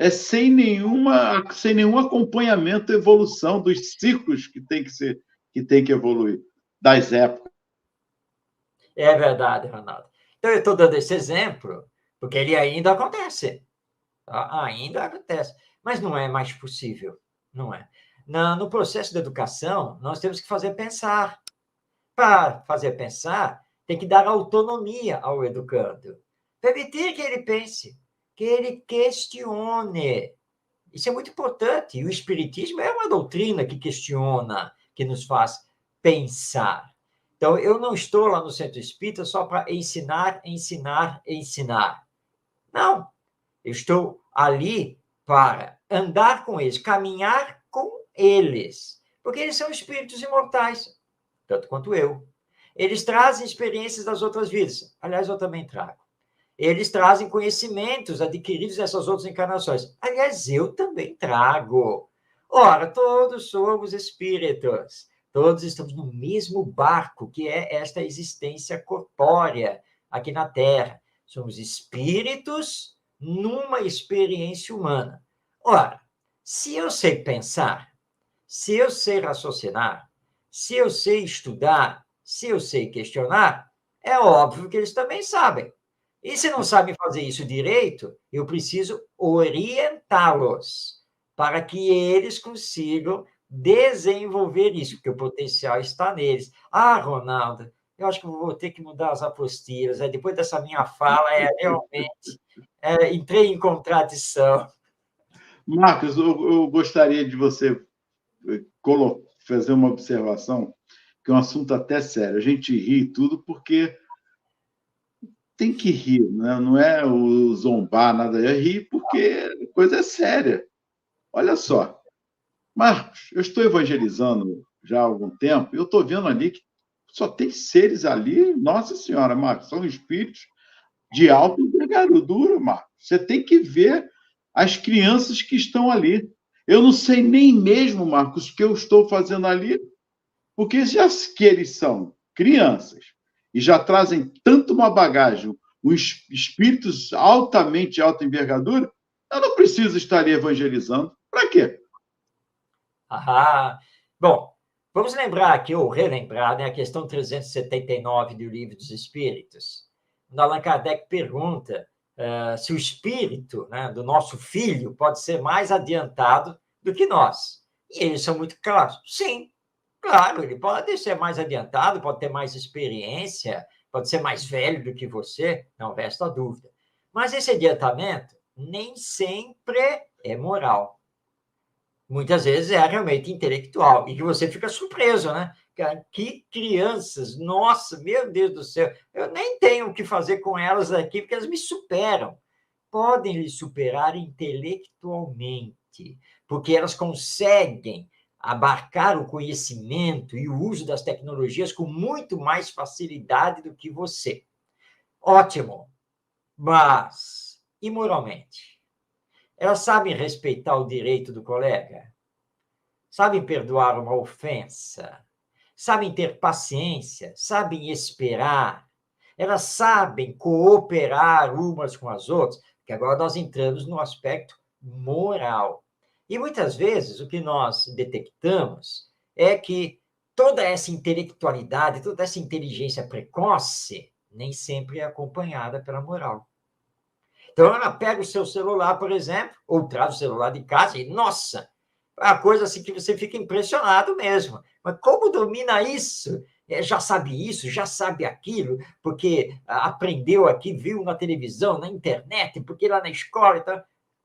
sem nenhum acompanhamento, evolução dos ciclos que tem que evoluir, das épocas. É verdade, Ronaldo. Então, eu estou dando esse exemplo, porque ele ainda acontece. Ainda acontece. Mas não é mais possível. Não é. No processo da educação, nós temos que fazer pensar. Para fazer pensar, tem que dar autonomia ao educando. Permitir que ele pense, que ele questione. Isso é muito importante. E o Espiritismo é uma doutrina que questiona, que nos faz pensar. Então, eu não estou lá no Centro Espírita só para ensinar, ensinar, ensinar. Não. Eu estou ali para andar com eles, caminhar com eles. Porque eles são espíritos imortais, tanto quanto eu. Eles trazem experiências das outras vidas. Aliás, eu também trago. Eles trazem conhecimentos adquiridos nessas outras encarnações. Aliás, eu também trago. Ora, todos somos espíritos. Todos estamos no mesmo barco, que é esta existência corpórea aqui na Terra. Somos espíritos numa experiência humana. Ora, se eu sei pensar, se eu sei raciocinar, se eu sei estudar, se eu sei questionar, é óbvio que eles também sabem. E se não sabem fazer isso direito, eu preciso orientá-los para que eles consigam desenvolver isso, porque o potencial está neles. Ah, Ronaldo, eu acho que eu vou ter que mudar as apostilas. Depois dessa minha fala, realmente entrei em contradição. Marcos, eu gostaria de você fazer uma observação, que é um assunto até sério. A gente ri e tudo porque tem que rir, né? Não é o zombar, nada, é rir porque a coisa é séria. Olha só, Marcos, eu estou evangelizando já há algum tempo e eu estou vendo ali que só tem seres ali, nossa senhora, Marcos, são espíritos de alta envergadura, Marcos. Você tem que ver as crianças que estão ali. Eu não sei nem mesmo, Marcos, o que eu estou fazendo ali, porque já que eles são crianças e já trazem tanto uma bagagem, os espíritos altamente de alta envergadura, eu não preciso estar ali evangelizando. Para quê? Bom, vamos lembrar aqui, ou relembrar, né, a questão 379 do Livro dos Espíritos. Allan Kardec pergunta se o espírito, né, do nosso filho pode ser mais adiantado do que nós. E eles são muito claros. Sim, claro, ele pode ser mais adiantado, pode ter mais experiência, pode ser mais velho do que você, não resta dúvida. Mas esse adiantamento nem sempre é moral. Muitas vezes é realmente intelectual, e que você fica surpreso, né? Que crianças, nossa, meu Deus do céu, eu nem tenho o que fazer com elas aqui, porque elas me superam. Podem lhe superar intelectualmente, porque elas conseguem abarcar o conhecimento e o uso das tecnologias com muito mais facilidade do que você. Ótimo, mas e moralmente? Elas sabem respeitar o direito do colega? Sabem perdoar uma ofensa? Sabem ter paciência? Sabem esperar? Elas sabem cooperar umas com as outras? Porque agora nós entramos no aspecto moral. E muitas vezes o que nós detectamos é que toda essa intelectualidade, toda essa inteligência precoce, nem sempre é acompanhada pela moral. Então, ela pega o seu celular, por exemplo, ou traz o celular de casa e, nossa, a coisa assim que você fica impressionado mesmo. Mas como domina isso? já sabe isso, já sabe aquilo, porque aprendeu aqui, viu na televisão, na internet, porque lá na escola e tal.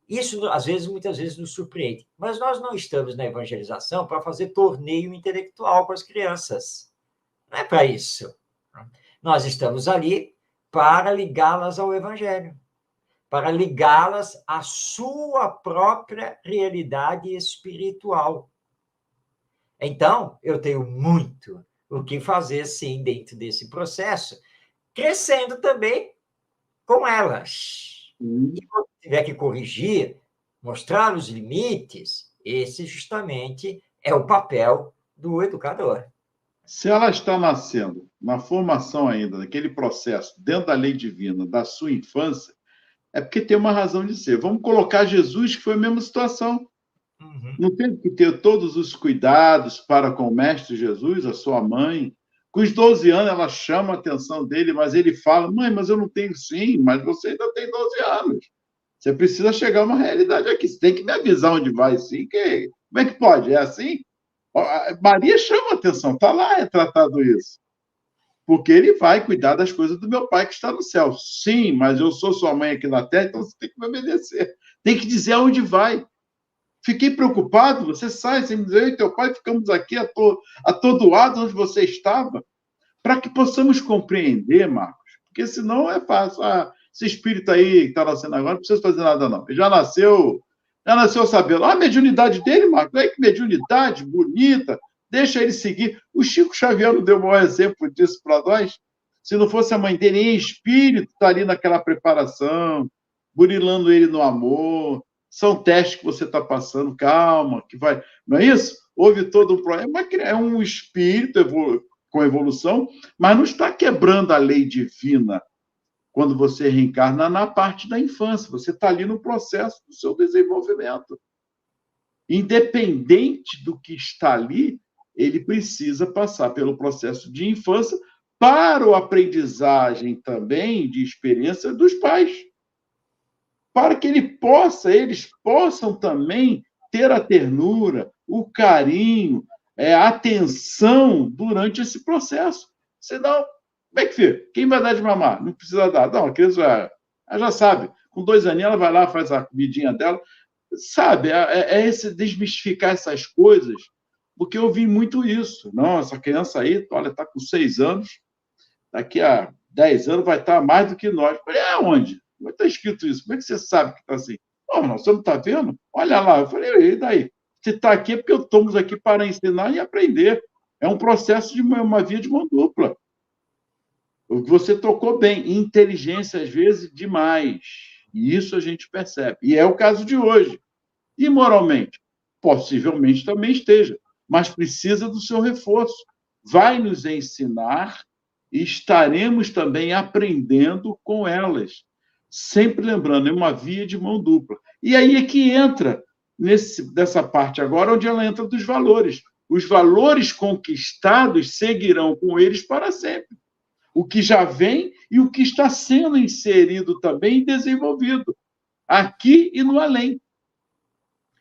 Isso, às vezes, muitas vezes, nos surpreende. Mas nós não estamos na evangelização para fazer torneio intelectual com as crianças. Não é para isso. Nós estamos ali para ligá-las ao Evangelho, para ligá-las à sua própria realidade espiritual. Então, eu tenho muito o que fazer, sim, dentro desse processo, crescendo também com elas. E quando tiver que corrigir, mostrar os limites, esse justamente é o papel do educador. Se ela está nascendo na formação ainda, naquele processo, dentro da lei divina, da sua infância, é porque tem uma razão de ser. Vamos colocar Jesus, que foi a mesma situação. Não teve que ter todos os cuidados para com o Mestre Jesus, a sua mãe. Com os 12 anos, ela chama a atenção dele, mas ele fala, mãe, mas eu não tenho sim, mas você ainda tem 12 anos. Você precisa chegar a uma realidade aqui. Você tem que me avisar onde vai, sim. Como é que pode? É assim? Maria chama a atenção, está lá, é tratado isso. Porque ele vai cuidar das coisas do meu pai que está no céu. Sim, mas eu sou sua mãe aqui na terra, então você tem que me obedecer. Tem que dizer aonde vai. Fiquei preocupado, você sai, você me diz, eu e teu pai ficamos aqui atordoados onde você estava, para que possamos compreender, Marcos, porque senão é fácil. Esse espírito aí que está nascendo agora, não precisa fazer nada, não. Ele já nasceu sabendo. A mediunidade dele, Marcos, olha que mediunidade bonita, deixa ele seguir. O Chico Xavier não deu o maior exemplo disso para nós. Se não fosse a mãe dele, em espírito, está ali naquela preparação, burilando ele no amor. São testes que você está passando, calma, que vai. Não é isso? Houve todo um problema. É um espírito com evolução, mas não está quebrando a lei divina quando você reencarna na parte da infância. Você está ali no processo do seu desenvolvimento. Independente do que está ali, ele precisa passar pelo processo de infância para a aprendizagem também de experiência dos pais. Para que eles possam também ter a ternura, o carinho, a atenção durante esse processo. Senão, como é que fica? Quem vai dar de mamar? Não precisa dar. Não, a criança já sabe. Com 2 aninhos, ela vai lá, faz a comidinha dela. Sabe, esse desmistificar essas coisas, porque eu vi muito isso. Não, essa criança aí, olha, está com 6 anos, daqui a 10 anos vai estar mais do que nós. Eu falei, onde? Como está escrito isso? Como é que você sabe que está assim? Não, você não está vendo? Olha lá. Eu falei, e daí? Se está aqui é porque estamos aqui para ensinar e aprender. É um processo de uma via de mão dupla. Você tocou bem, inteligência às vezes demais. E isso a gente percebe. E é o caso de hoje. E moralmente? Possivelmente também esteja, mas precisa do seu reforço. Vai nos ensinar e estaremos também aprendendo com elas. Sempre lembrando, é uma via de mão dupla. E aí é que entra nessa parte agora, onde ela entra dos valores. Os valores conquistados seguirão com eles para sempre. O que já vem e o que está sendo inserido também e desenvolvido, aqui e no além.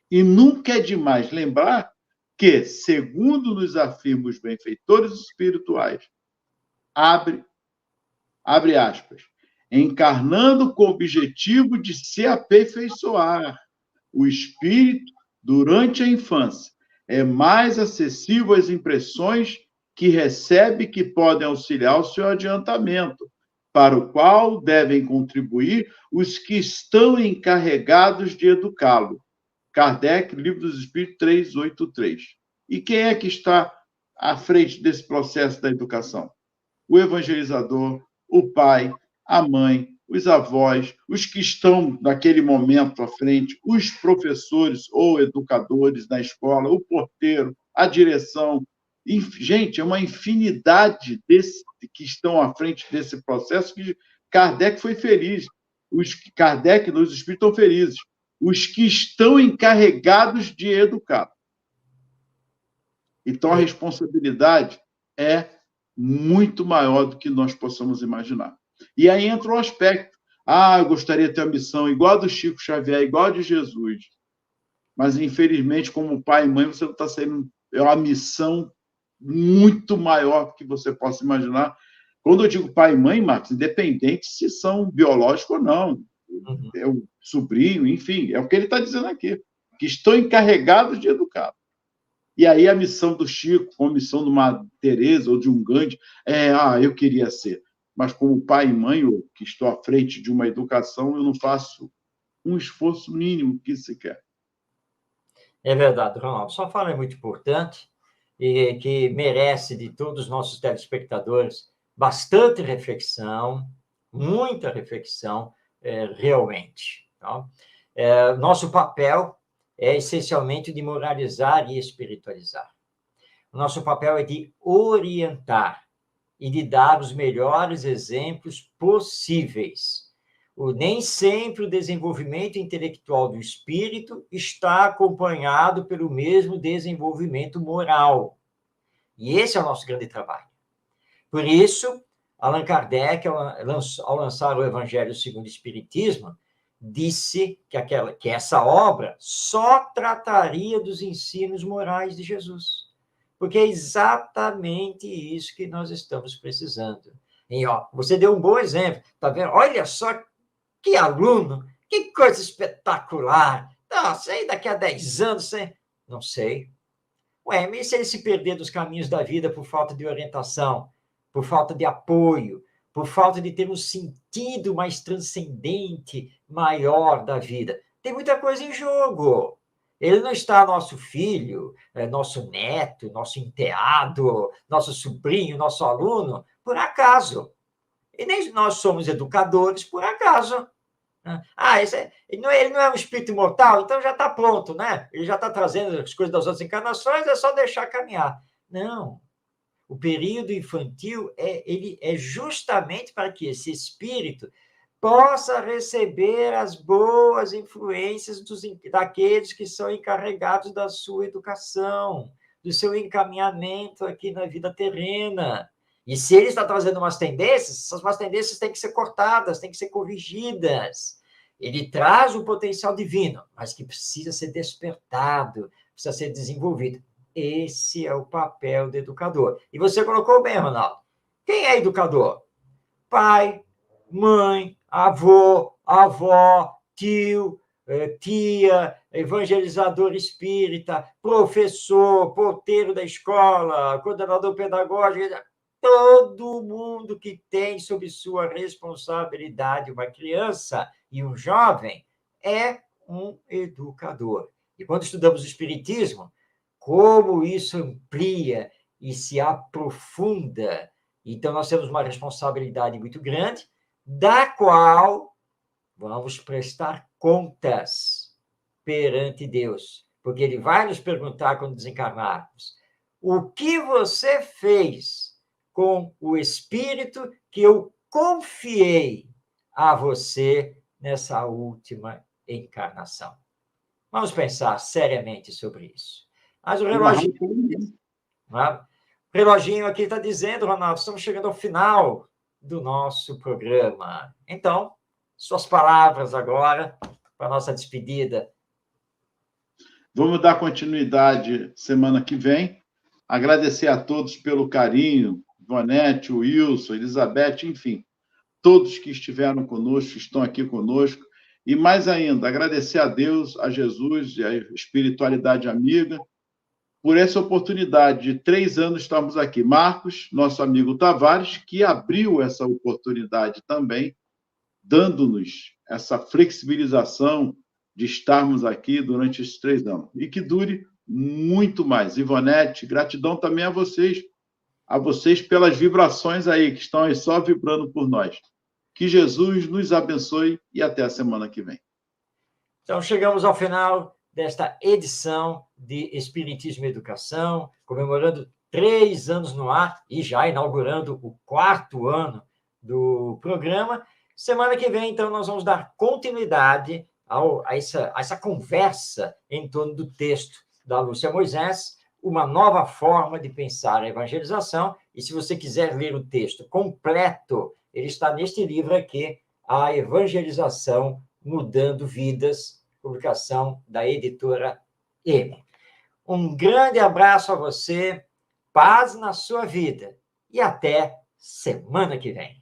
E nunca é demais lembrar que, segundo nos afirmam os benfeitores espirituais, abre aspas, encarnando com o objetivo de se aperfeiçoar, o espírito, durante a infância, é mais acessível às impressões que recebe que podem auxiliar o seu adiantamento, para o qual devem contribuir os que estão encarregados de educá-lo. Kardec, Livro dos Espíritos 383. E quem é que está à frente desse processo da educação? O evangelizador, o pai, a mãe, os avós, os que estão naquele momento à frente, os professores ou educadores na escola, o porteiro, a direção. Gente, é uma infinidade que estão à frente desse processo que Kardec foi feliz. Kardec, os espíritos estão felizes. Os que estão encarregados de educar. Então, a responsabilidade é muito maior do que nós possamos imaginar. E aí entra o aspecto. Eu gostaria de ter uma missão igual a do Chico Xavier, igual a de Jesus. Mas, infelizmente, como pai e mãe, você não está sendo... É uma missão muito maior do que você possa imaginar. Quando eu digo pai e mãe, Marcos, independente se são biológicos ou não, é o sobrinho, enfim, é o que ele está dizendo aqui, que estão encarregados de educar. E aí a missão do Chico, como a missão de uma Teresa ou de um Gandhi, eu queria ser. Mas como pai e mãe, eu, que estou à frente de uma educação, eu não faço um esforço mínimo que se quer. É verdade, Ronaldo. Sua fala é muito importante e que merece de todos os nossos telespectadores bastante reflexão, muita reflexão, realmente. Tá? Nosso papel é essencialmente de moralizar e espiritualizar. O nosso papel é de orientar e de dar os melhores exemplos possíveis. Nem sempre o desenvolvimento intelectual do espírito está acompanhado pelo mesmo desenvolvimento moral. E esse é o nosso grande trabalho. Por isso, Allan Kardec, ao lançar o Evangelho segundo o Espiritismo, disse que essa obra só trataria dos ensinos morais de Jesus. Porque é exatamente isso que nós estamos precisando. E, você deu um bom exemplo, tá vendo? Olha só que aluno, que coisa espetacular. Não sei, daqui a 10 anos, não sei. Ué, mas se ele se perder dos caminhos da vida por falta de orientação, por falta de apoio, por falta de ter um sentido mais transcendente, maior da vida? Tem muita coisa em jogo. Ele não está nosso filho, nosso neto, nosso enteado, nosso sobrinho, nosso aluno, por acaso. E nem nós somos educadores por acaso. Ele não é um espírito imortal, então já está pronto, né? Ele já está trazendo as coisas das outras encarnações, é só deixar caminhar. Não. O período infantil ele é justamente para que esse espírito possa receber as boas influências daqueles que são encarregados da sua educação, do seu encaminhamento aqui na vida terrena. E se ele está trazendo umas tendências, essas más tendências têm que ser cortadas, têm que ser corrigidas. Ele traz o potencial divino, mas que precisa ser despertado, precisa ser desenvolvido. Esse é o papel do educador. E você colocou bem, Ronaldo. Quem é educador? Pai, mãe, avô, avó, tio, tia, evangelizador espírita, professor, porteiro da escola, coordenador pedagógico, todo mundo que tem sob sua responsabilidade uma criança e um jovem é um educador. E quando estudamos o Espiritismo, como isso amplia e se aprofunda. Então, nós temos uma responsabilidade muito grande, da qual vamos prestar contas perante Deus, porque Ele vai nos perguntar quando desencarnarmos: o que você fez com o espírito que eu confiei a você nessa última encarnação? Vamos pensar seriamente sobre isso. Mas o reloginho, aqui está dizendo, Ronaldo, estamos chegando ao final do nosso programa. Então, suas palavras agora para a nossa despedida. Vamos dar continuidade semana que vem. Agradecer a todos pelo carinho, Ivonete, Wilson, Elizabeth, enfim, todos que estiveram conosco, estão aqui conosco. E mais ainda, agradecer a Deus, a Jesus e a espiritualidade amiga por essa oportunidade de 3 anos estarmos aqui. Marcos, nosso amigo Tavares, que abriu essa oportunidade também, dando-nos essa flexibilização de estarmos aqui durante esses 3 anos. E que dure muito mais. Ivonete, gratidão também a vocês pelas vibrações aí, que estão aí só vibrando por nós. Que Jesus nos abençoe e até a semana que vem. Então, chegamos ao final desta edição de Espiritismo e Educação, comemorando 3 anos no ar e já inaugurando o 4º ano do programa. Semana que vem, então, nós vamos dar continuidade a essa conversa em torno do texto da Lúcia Moisés, uma nova forma de pensar a evangelização. E se você quiser ler o texto completo, ele está neste livro aqui, A Evangelização Mudando Vidas, publicação da editora M. Um grande abraço a você, paz na sua vida e até semana que vem.